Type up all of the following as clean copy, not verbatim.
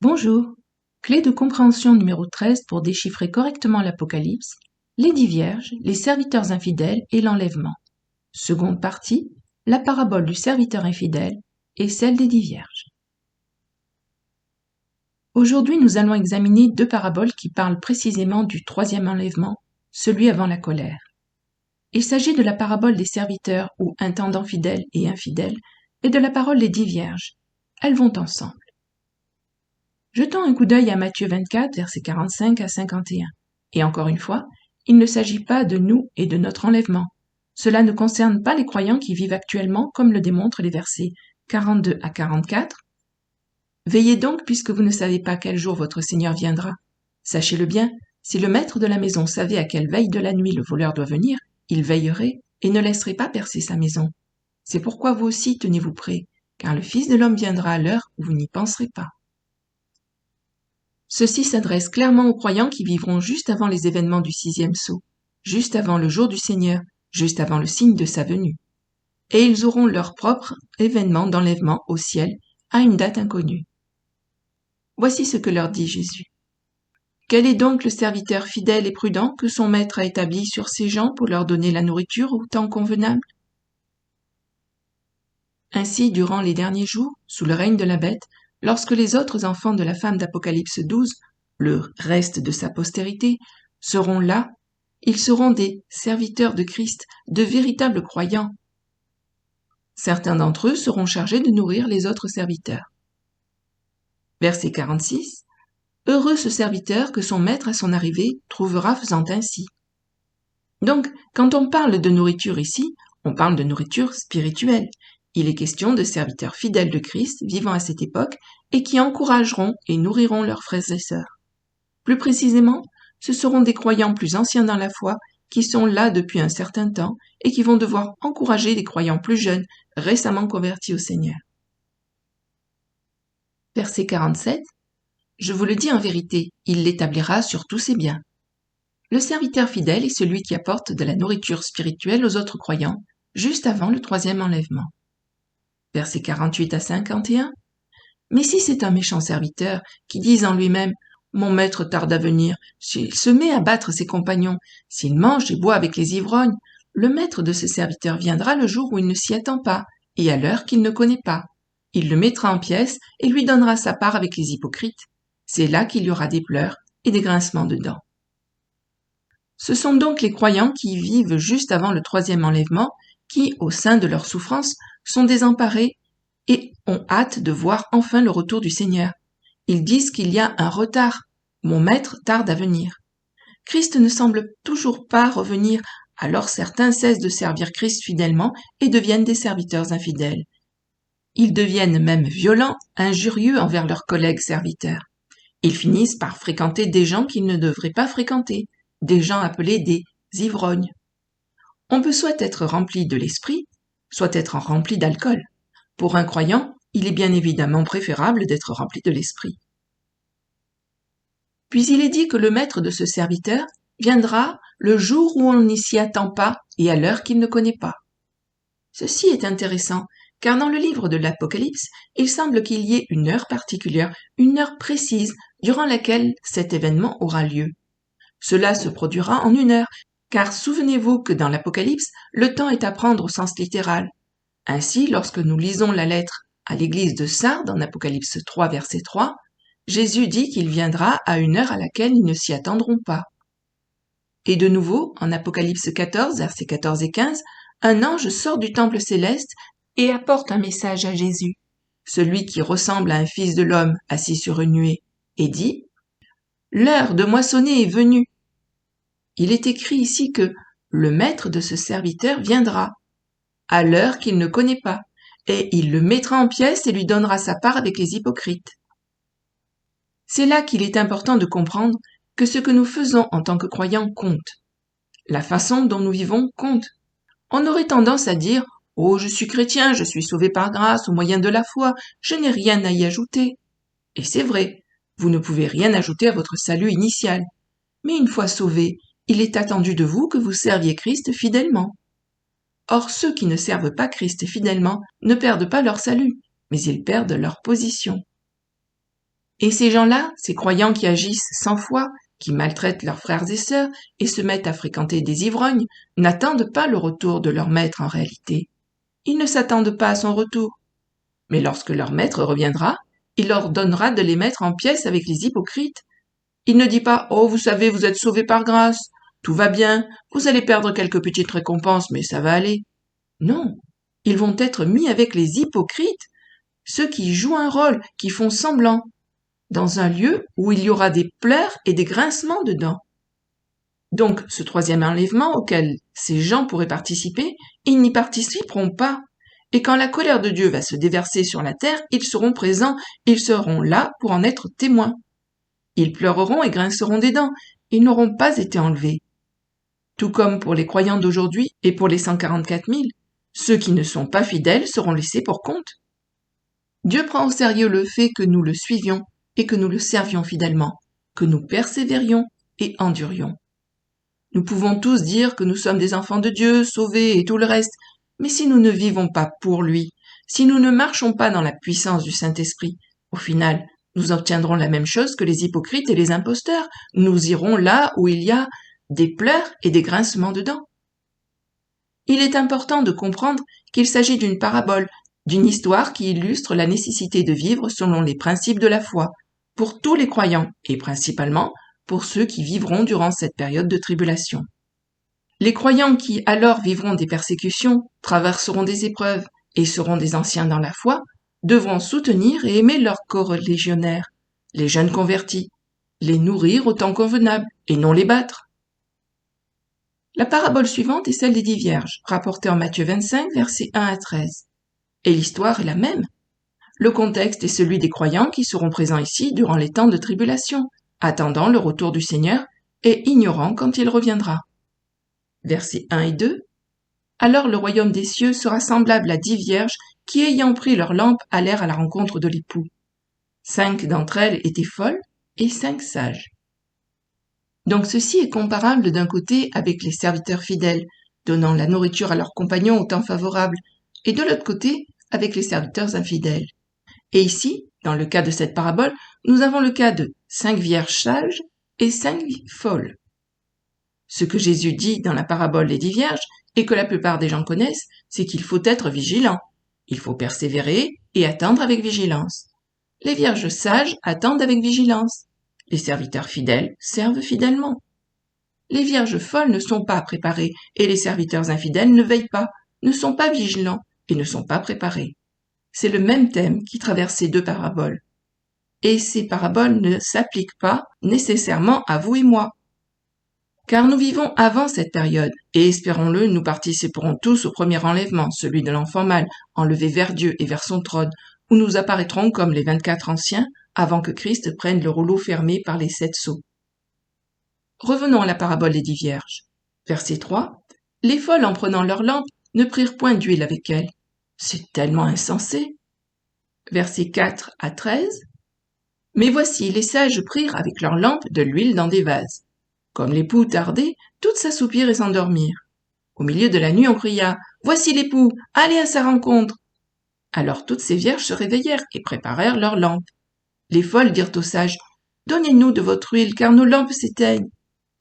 Bonjour. Clé de compréhension numéro 13 pour déchiffrer correctement l'Apocalypse, les 10 vierges, les serviteurs infidèles et l'enlèvement. Seconde partie, la parabole du serviteur infidèle et celle des 10 vierges. Aujourd'hui, nous allons examiner deux paraboles qui parlent précisément du troisième enlèvement, celui avant la colère. Il s'agit de la parabole des serviteurs ou intendants fidèles et infidèles et de la parole des 10 vierges. Elles vont ensemble. Jetons un coup d'œil à Matthieu 24, versets 45 à 51. Et encore une fois, il ne s'agit pas de nous et de notre enlèvement. Cela ne concerne pas les croyants qui vivent actuellement, comme le démontrent les versets 42 à 44. Veillez donc, puisque vous ne savez pas quel jour votre Seigneur viendra. Sachez-le bien, si le maître de la maison savait à quelle veille de la nuit le voleur doit venir, il veillerait et ne laisserait pas percer sa maison. C'est pourquoi vous aussi tenez-vous prêts, car le Fils de l'homme viendra à l'heure où vous n'y penserez pas. Ceci s'adresse clairement aux croyants qui vivront juste avant les événements du sixième sceau, juste avant le jour du Seigneur, juste avant le signe de sa venue. Et ils auront leur propre événement d'enlèvement au ciel à une date inconnue. Voici ce que leur dit Jésus. Quel est donc le serviteur fidèle et prudent que son maître a établi sur ses gens pour leur donner la nourriture au temps convenable? Ainsi, durant les derniers jours, sous le règne de la bête, lorsque les autres enfants de la femme d'Apocalypse 12, le reste de sa postérité, seront là, ils seront des serviteurs de Christ, de véritables croyants. Certains d'entre eux seront chargés de nourrir les autres serviteurs. Verset 46. Heureux ce serviteur que son maître à son arrivée trouvera faisant ainsi. Donc, quand on parle de nourriture ici, on parle de nourriture spirituelle. Il est question de serviteurs fidèles de Christ vivant à cette époque et qui encourageront et nourriront leurs frères et sœurs. Plus précisément, ce seront des croyants plus anciens dans la foi qui sont là depuis un certain temps et qui vont devoir encourager les croyants plus jeunes récemment convertis au Seigneur. Verset 47. Je vous le dis en vérité, il l'établira sur tous ses biens. Le serviteur fidèle est celui qui apporte de la nourriture spirituelle aux autres croyants juste avant le troisième enlèvement. Versets 48 à 51. Mais si c'est un méchant serviteur qui dit en lui-même « Mon maître tarde à venir », s'il se met à battre ses compagnons, s'il mange et boit avec les ivrognes, le maître de ce serviteur viendra le jour où il ne s'y attend pas et à l'heure qu'il ne connaît pas. Il le mettra en pièces et lui donnera sa part avec les hypocrites. C'est là qu'il y aura des pleurs et des grincements de dents. Ce sont donc les croyants qui vivent juste avant le troisième enlèvement qui, au sein de leur souffrance, sont désemparés et ont hâte de voir enfin le retour du Seigneur. Ils disent qu'il y a un retard. Mon maître tarde à venir. Christ ne semble toujours pas revenir, alors certains cessent de servir Christ fidèlement et deviennent des serviteurs infidèles. Ils deviennent même violents, injurieux envers leurs collègues serviteurs. Ils finissent par fréquenter des gens qu'ils ne devraient pas fréquenter, des gens appelés des ivrognes. On peut soit être rempli de l'esprit, soit être rempli d'alcool. Pour un croyant, il est bien évidemment préférable d'être rempli de l'esprit. Puis il est dit que le maître de ce serviteur viendra le jour où on n'y s'y attend pas et à l'heure qu'il ne connaît pas. Ceci est intéressant, car dans le livre de l'Apocalypse, il semble qu'il y ait une heure particulière, une heure précise, durant laquelle cet événement aura lieu. Cela se produira en une heure, car souvenez-vous que dans l'Apocalypse, le temps est à prendre au sens littéral. Ainsi, lorsque nous lisons la lettre à l'église de Sardes en Apocalypse 3, verset 3, Jésus dit qu'il viendra à une heure à laquelle ils ne s'y attendront pas. Et de nouveau, en Apocalypse 14, versets 14 et 15, un ange sort du temple céleste et apporte un message à Jésus, celui qui ressemble à un fils de l'homme assis sur une nuée, et dit « L'heure de moissonner est venue. » Il est écrit ici que le maître de ce serviteur viendra, à l'heure qu'il ne connaît pas, et il le mettra en pièces et lui donnera sa part avec les hypocrites. C'est là qu'il est important de comprendre que ce que nous faisons en tant que croyants compte. La façon dont nous vivons compte. On aurait tendance à dire « Oh, je suis chrétien, je suis sauvé par grâce au moyen de la foi, je n'ai rien à y ajouter. » Et c'est vrai, vous ne pouvez rien ajouter à votre salut initial. Mais une fois sauvé, il est attendu de vous que vous serviez Christ fidèlement. Or, ceux qui ne servent pas Christ fidèlement ne perdent pas leur salut, mais ils perdent leur position. Et ces gens-là, ces croyants qui agissent sans foi, qui maltraitent leurs frères et sœurs et se mettent à fréquenter des ivrognes, n'attendent pas le retour de leur maître en réalité. Ils ne s'attendent pas à son retour. Mais lorsque leur maître reviendra, il leur donnera de les mettre en pièces avec les hypocrites. Il ne dit pas « Oh, vous savez, vous êtes sauvés par grâce, tout va bien, vous allez perdre quelques petites récompenses, mais ça va aller. » Non, ils vont être mis avec les hypocrites, ceux qui jouent un rôle, qui font semblant, dans un lieu où il y aura des pleurs et des grincements de dents. Donc, ce troisième enlèvement auquel ces gens pourraient participer, ils n'y participeront pas. Et quand la colère de Dieu va se déverser sur la terre, ils seront présents, ils seront là pour en être témoins. Ils pleureront et grinceront des dents, ils n'auront pas été enlevés. Tout comme pour les croyants d'aujourd'hui et pour les 144 000, ceux qui ne sont pas fidèles seront laissés pour compte. Dieu prend au sérieux le fait que nous le suivions et que nous le servions fidèlement, que nous persévérions et endurions. Nous pouvons tous dire que nous sommes des enfants de Dieu, sauvés et tout le reste, mais si nous ne vivons pas pour lui, si nous ne marchons pas dans la puissance du Saint-Esprit, au final, nous obtiendrons la même chose que les hypocrites et les imposteurs. Nous irons là où il y a des pleurs et des grincements de dents. Il est important de comprendre qu'il s'agit d'une parabole, d'une histoire qui illustre la nécessité de vivre selon les principes de la foi, pour tous les croyants et principalement pour ceux qui vivront durant cette période de tribulation. Les croyants qui alors vivront des persécutions, traverseront des épreuves et seront des anciens dans la foi, devront soutenir et aimer leurs corélégionnaires, les jeunes convertis, les nourrir autant convenable et non les battre. La parabole suivante est celle des 10 vierges, rapportée en Matthieu 25, versets 1 à 13. Et l'histoire est la même. Le contexte est celui des croyants qui seront présents ici durant les temps de tribulation, attendant le retour du Seigneur et ignorant quand il reviendra. Versets 1 et 2. Alors le royaume des cieux sera semblable à 10 vierges qui, ayant pris leurs lampes, allèrent à la rencontre de l'époux. 5 d'entre elles étaient folles et 5 sages. Donc ceci est comparable d'un côté avec les serviteurs fidèles, donnant la nourriture à leurs compagnons au temps favorable, et de l'autre côté avec les serviteurs infidèles. Et ici, dans le cas de cette parabole, nous avons le cas de 5 vierges sages et 5 folles. Ce que Jésus dit dans la parabole des 10 vierges, et que la plupart des gens connaissent, c'est qu'il faut être vigilant. Il faut persévérer et attendre avec vigilance. Les vierges sages attendent avec vigilance. Les serviteurs fidèles servent fidèlement. Les vierges folles ne sont pas préparées et les serviteurs infidèles ne veillent pas, ne sont pas vigilants et ne sont pas préparés. C'est le même thème qui traverse ces deux paraboles. Et ces paraboles ne s'appliquent pas nécessairement à vous et moi. Car nous vivons avant cette période, et espérons-le, nous participerons tous au premier enlèvement, celui de l'enfant mâle, enlevé vers Dieu et vers son trône, où nous apparaîtrons comme les 24 anciens, avant que Christ prenne le rouleau fermé par les 7 sceaux. Revenons à la parabole des 10 vierges. Verset 3. Les folles, en prenant leurs lampes, ne prirent point d'huile avec elles. C'est tellement insensé. Versets 4 à 13. Mais voici, les sages prirent avec leurs lampes de l'huile dans des vases. Comme l'époux tardait, toutes s'assoupirent et s'endormirent. Au milieu de la nuit, on cria « Voici l'époux, allez à sa rencontre !» Alors toutes ces vierges se réveillèrent et préparèrent leurs lampes. Les folles dirent aux sages « Donnez-nous de votre huile, car nos lampes s'éteignent. »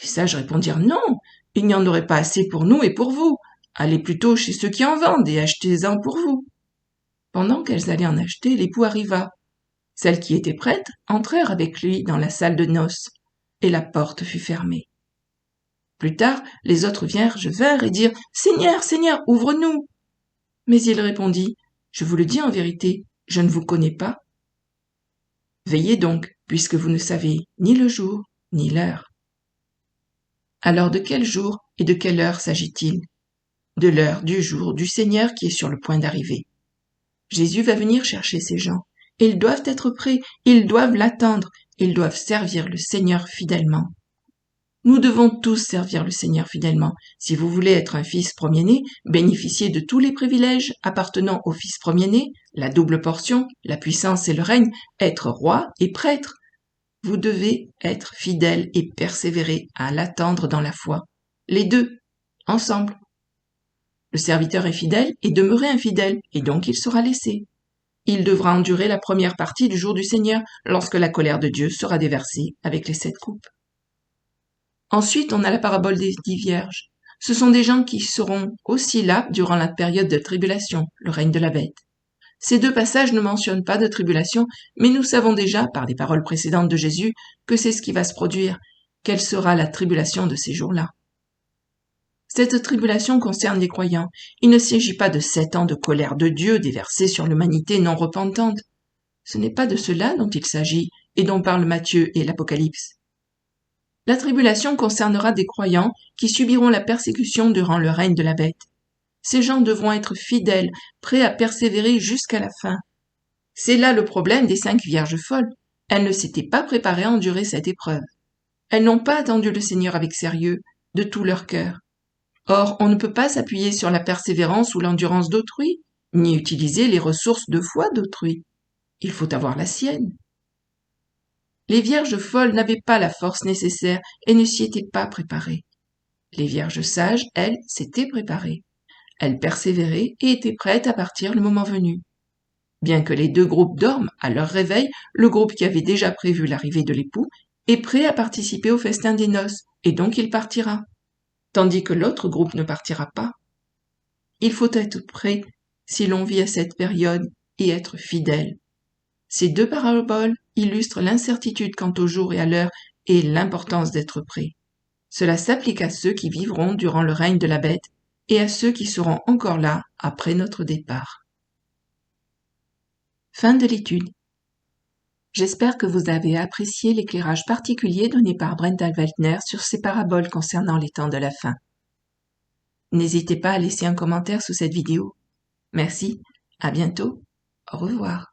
Les sages répondirent « Non, il n'y en aurait pas assez pour nous et pour vous. Allez plutôt chez ceux qui en vendent et achetez-en pour vous. » Pendant qu'elles allaient en acheter, l'époux arriva. Celles qui étaient prêtes entrèrent avec lui dans la salle de noces, et la porte fut fermée. Plus tard, les autres vierges vinrent et dirent « Seigneur, Seigneur, ouvre-nous !» Mais il répondit « Je vous le dis en vérité, je ne vous connais pas. Veillez donc, puisque vous ne savez ni le jour ni l'heure. » Alors de quel jour et de quelle heure s'agit-il? De l'heure du jour du Seigneur qui est sur le point d'arriver. Jésus va venir chercher ces gens. Ils doivent être prêts, ils doivent l'attendre, ils doivent servir le Seigneur fidèlement. Nous devons tous servir le Seigneur fidèlement. Si vous voulez être un fils premier-né, bénéficier de tous les privilèges appartenant au fils premier-né, la double portion, la puissance et le règne, être roi et prêtre, vous devez être fidèle et persévérer à l'attendre dans la foi. Les deux, ensemble. Le serviteur est fidèle et demeuré infidèle, et donc il sera laissé. Il devra endurer la première partie du jour du Seigneur, lorsque la colère de Dieu sera déversée avec les 7 coupes. Ensuite, on a la parabole des 10 vierges. Ce sont des gens qui seront aussi là durant la période de tribulation, le règne de la bête. Ces 2 passages ne mentionnent pas de tribulation, mais nous savons déjà, par les paroles précédentes de Jésus, que c'est ce qui va se produire. Quelle sera la tribulation de ces jours-là? Cette tribulation concerne les croyants. Il ne s'agit pas de 7 ans de colère de Dieu déversée sur l'humanité non repentante. Ce n'est pas de cela dont il s'agit et dont parlent Matthieu et l'Apocalypse. La tribulation concernera des croyants qui subiront la persécution durant le règne de la bête. Ces gens devront être fidèles, prêts à persévérer jusqu'à la fin. C'est là le problème des 5 vierges folles. Elles ne s'étaient pas préparées à endurer cette épreuve. Elles n'ont pas attendu le Seigneur avec sérieux, de tout leur cœur. Or, on ne peut pas s'appuyer sur la persévérance ou l'endurance d'autrui, ni utiliser les ressources de foi d'autrui. Il faut avoir la sienne. Les vierges folles n'avaient pas la force nécessaire et ne s'y étaient pas préparées. Les vierges sages, elles, s'étaient préparées. Elles persévéraient et étaient prêtes à partir le moment venu. Bien que les 2 groupes dorment, à leur réveil, le groupe qui avait déjà prévu l'arrivée de l'époux est prêt à participer au festin des noces, et donc il partira, tandis que l'autre groupe ne partira pas. Il faut être prêt si l'on vit à cette période et être fidèle. Ces 2 paraboles illustrent l'incertitude quant au jour et à l'heure et l'importance d'être prêt. Cela s'applique à ceux qui vivront durant le règne de la bête et à ceux qui seront encore là après notre départ. Fin de l'étude. J'espère que vous avez apprécié l'éclairage particulier donné par Brenda Weltner sur ces paraboles concernant les temps de la fin. N'hésitez pas à laisser un commentaire sous cette vidéo. Merci, à bientôt, au revoir.